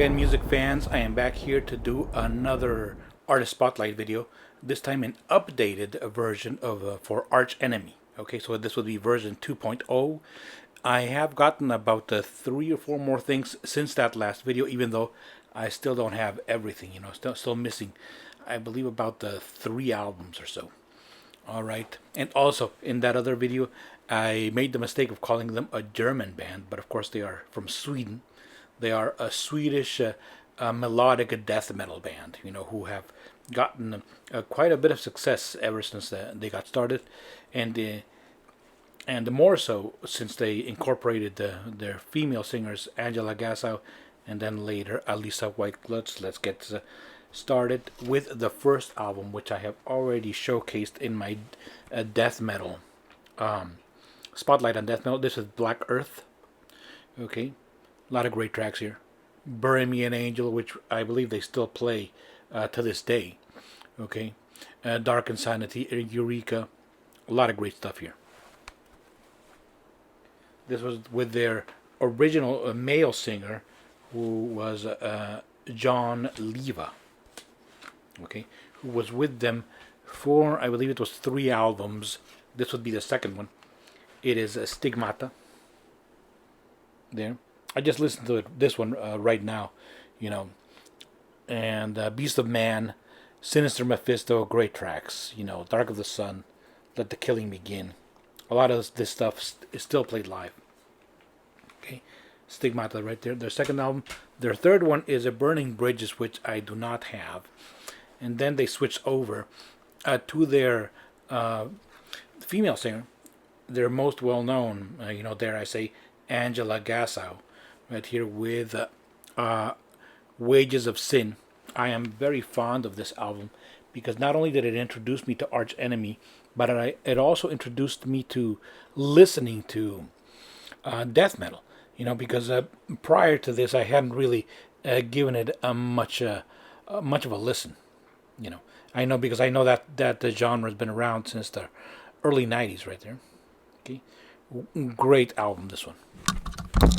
again, music fans. I am back here to do another artist spotlight video. This time an updated version of for Arch Enemy. Okay, so this would be version 2.0. I have gotten about 3 or 4 more things since that last video, even though I still don't have everything. Still missing, I believe, about 3 albums or so. All right, and also in that other video, I made the mistake of calling them a German band, but of course they are from Sweden. They are a Swedish melodic death metal band, who have gotten quite a bit of success ever since they got started, and more so since they incorporated their female singers Angela Gassau and then later Alisa Whiteglutz. Let's get started with the first album, which I have already showcased in my death metal spotlight on death metal. This is Black Earth. Okay, a lot of great tracks here. Bury Me an Angel, which I believe they still play to this day. Okay, Dark Insanity, Eureka, a lot of great stuff here. This was with their original male singer, who was John Leva. Okay, who was with them for, I believe it was 3 albums. This would be the second one. It is Stigmata. There, I just listened to this one right now, and Beast of Man, Sinister Mephisto, great tracks. Dark of the Sun, Let the Killing Begin. A lot of this stuff is still played live. Okay, Stigmata right there. Their second album. Their third one is A Burning Bridges, which I do not have. And then they switched over to their female singer, their most well-known, dare I say, Angela Gassau, right here with Wages of Sin. I am very fond of this album because not only did it introduce me to Arch Enemy, but it also introduced me to listening to death metal. Because prior to this, I hadn't really given it much of a listen. I know, because I know that the genre has been around since the early '90s, right there. Okay, great album, this one.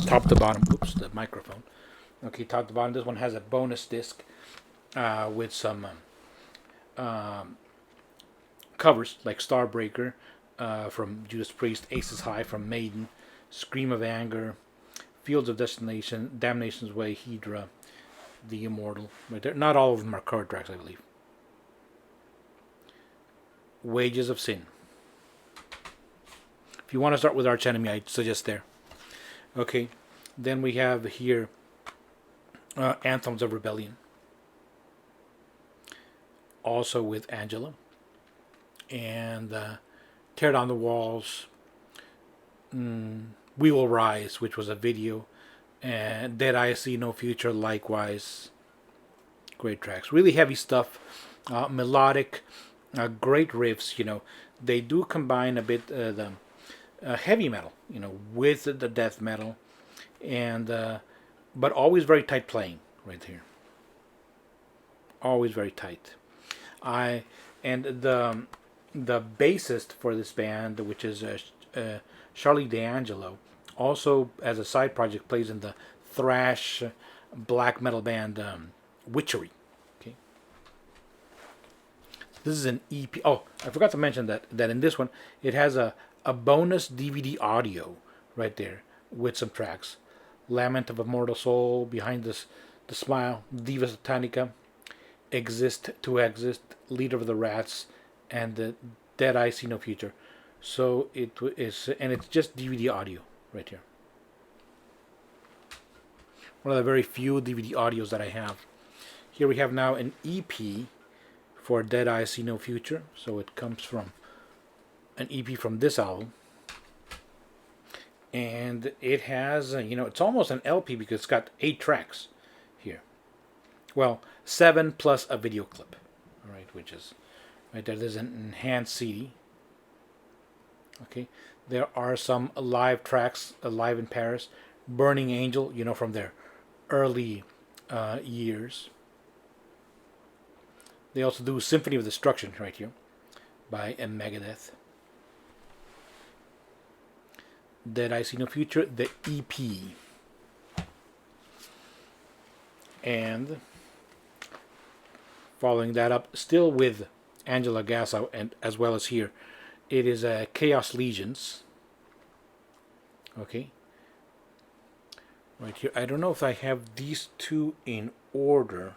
Top to bottom. Oops, the microphone. Okay, top to bottom. This one has a bonus disc with some covers like Starbreaker from Judas Priest, Aces High from Maiden, Scream of Anger, Fields of Destination, Damnation's Way, Hydra, The Immortal. Right there. Not all of them are cover tracks, I believe. Wages of Sin. If you want to start with Arch Enemy, I suggest there. Okay, then we have here Anthems of Rebellion. Also with Angela. And Tear Down the Walls. We Will Rise, which was a video. And Dead I See No Future, likewise. Great tracks. Really heavy stuff. Melodic. Great riffs. They do combine a bit the heavy metal, with the death metal, and but always very tight playing right here. Always very tight. And the bassist for this band, which is Charlie D'Angelo, also as a side project plays in the thrash black metal band Witchery. Okay. This is an EP. Oh, I forgot to mention that in this one it has a bonus DVD audio right there with some tracks. Lament of a Mortal Soul, Behind the Smile, Diva Satanica, Exist to Exist, Leader of the Rats, and the Dead I See No Future. So it is, and it's just DVD audio right here. One of the very few DVD audios that I have. Here we have now an EP for Dead I See No Future. So it comes from an EP from this album, and it has it's almost an LP because it's got 8 tracks here. Well, 7 plus a video clip. All right, which is right there. There's an enhanced CD. Okay, there are some live tracks, Live in Paris, Burning Angel, from their early years. They also do Symphony of Destruction right here by Megadeth. Dead I See No Future, the EP. And following that up, still with Angela Gasso, and as well as here, it is Chaos Legions. Okay. Right here. I don't know if I have these two in order.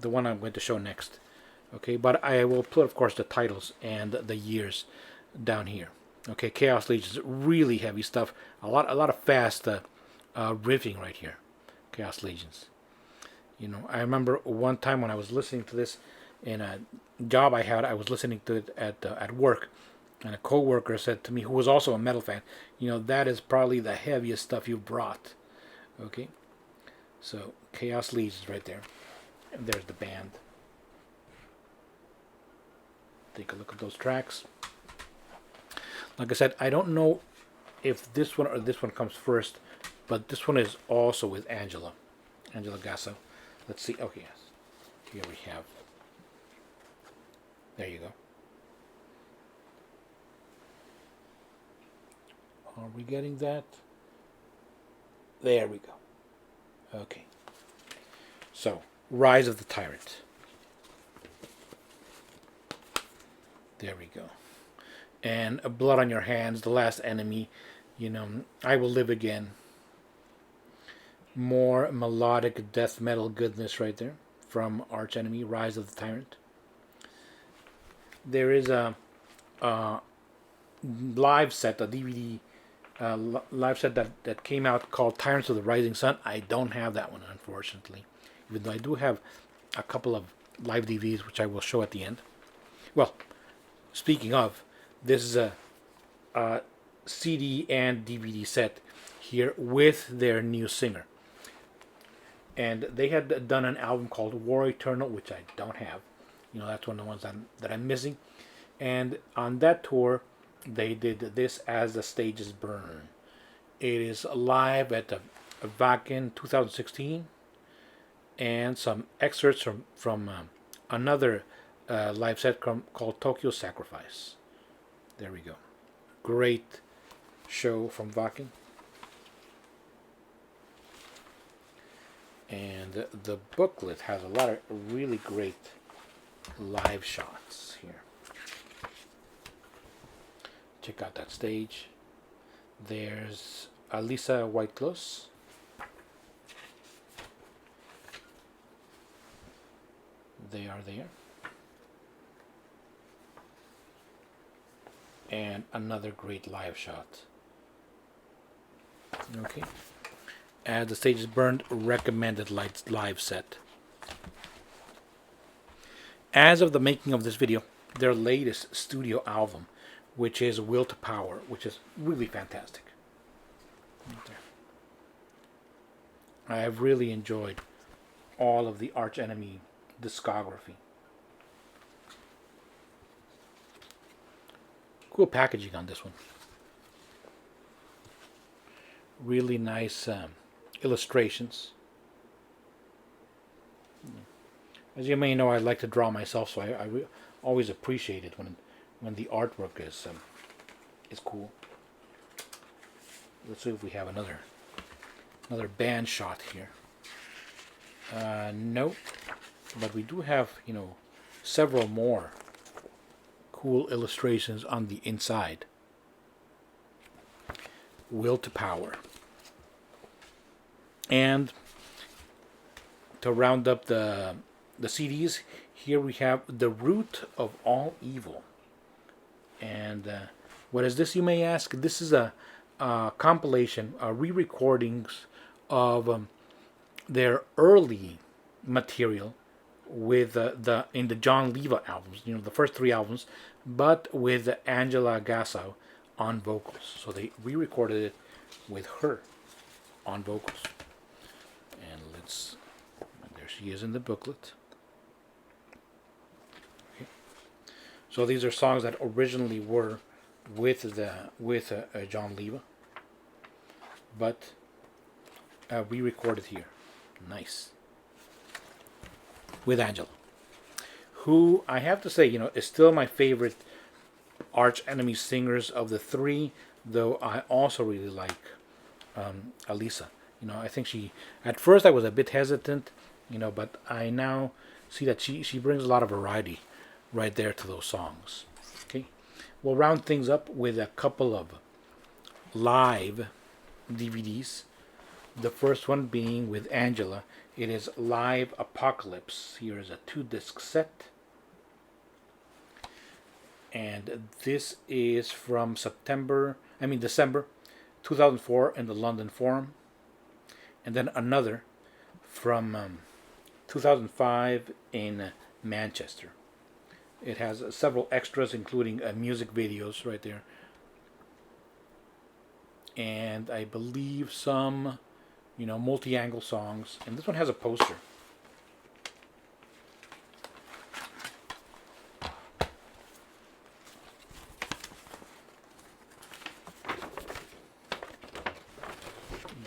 The one I'm going to show next. Okay, but I will put, of course, the titles and the years down here. Okay, Chaos Legions, really heavy stuff. A lot of fast riffing right here. Chaos Legions. You know, I remember one time when I was listening to this in a job I had. I was listening to it at work, and a coworker said to me, who was also a metal fan, you know, that is probably the heaviest stuff you've brought. Okay, so Chaos Legions right there, and there's the band. Take a look at those tracks. Like I said, I don't know if this one or this one comes first, but this one is also with Angela Gasso. Let's see. Okay, yes. Here we have. There you go. Are we getting that? There we go. Okay. So, Rise of the Tyrant. There we go. And Blood on Your Hands, The Last Enemy, you know, I Will Live Again. More melodic death metal goodness right there from Arch Enemy, Rise of the Tyrant. There is a live set, a DVD live set that came out called Tyrants of the Rising Sun. I don't have that one, unfortunately, even though I do have a couple of live DVDs, which I will show at the end. Well, speaking of, this is a CD and DVD set here with their new singer. And they had done an album called War Eternal, which I don't have. You know, that's one of the ones that I'm missing. And on that tour, they did this As the Stages Burn. It is live at the Wacken 2016. And some excerpts from another live set called Tokyo Sacrifice. There we go. Great show from Wacken. And the booklet has a lot of really great live shots here. Check out that stage. There's Alisa Whiteclose. They are there. And another great live shot. Okay. As the Stages Burned, recommended live set. As of the making of this video, their latest studio album, which is Will to Power, which is really fantastic. Right there. I have really enjoyed all of the Arch Enemy discography. Cool packaging on this one. Really nice illustrations. As you may know, I like to draw myself, so I always appreciate it when the artwork is cool. Let's see if we have another band shot here. No, but we do have, you know, several more cool illustrations on the inside. Will to Power. And to round up the CDs, here we have The Root of All Evil. And what is this, you may ask? This is a compilation, re-recordings of their early material with in the John Leva albums, you know, the first 3 albums, but with Angela Gasso on vocals. So they re-recorded it with her on vocals. And there she is in the booklet. Okay. So these are songs that originally were with John Leva, but re-recorded here. Nice. With Angela, who I have to say, you know, is still my favorite Arch Enemy singers of the 3, though I also really like Alisa. I think at first I was a bit hesitant, but I now see that she brings a lot of variety right there to those songs. Okay, we'll round things up with a couple of live DVDs. The first one being with Angela. It is Live Apocalypse. Here is a 2-disc set. And this is from December 2004 in the London Forum. And then another from 2005 in Manchester. It has several extras, including music videos right there. And I believe some, multi-angle songs. And this one has a poster.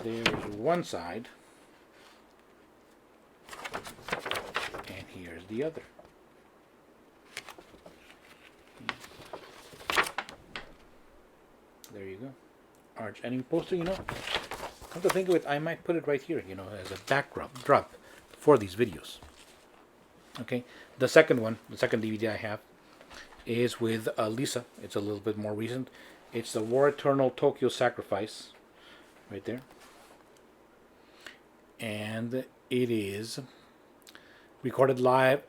There's one side, and here's the other. There you go. Arch Enemy poster, Come to think of it, I might put it right here, as a backdrop for these videos. Okay, the second DVD I have is with Lisa. It's a little bit more recent. It's the War Eternal Tokyo Sacrifice, right there. And it is recorded live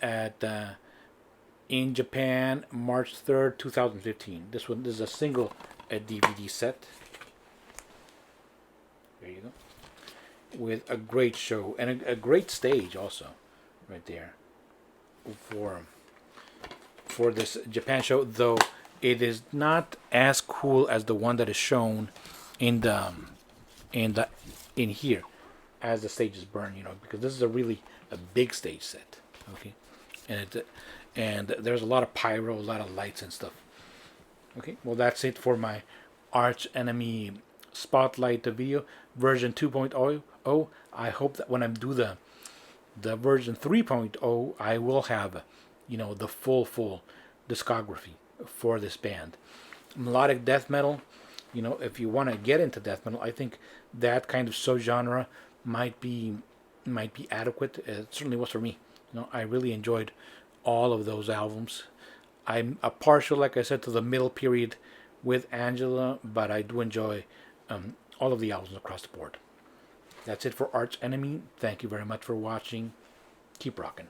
in Japan, March 3rd, 2015. This is a single DVD set. There you go. With a great show and a great stage also, right there, for this Japan show. Though it is not as cool as the one that is shown in here, as the stage is burned, because this is a big stage set. Okay, and there's a lot of pyro, a lot of lights and stuff. Okay, well, that's it for my Arch Enemy Spotlight video version 2.0. I hope that when I do the version 3.0, I will have the full discography for this band. Melodic death metal, if you want to get into death metal, I think that kind of subgenre might be adequate. It certainly was for me. I really enjoyed all of those albums. I'm a partial, like I said, to the middle period with Angela, but I do enjoy all of the albums across the board. That's it for Arch Enemy. Thank you very much for watching. Keep rocking.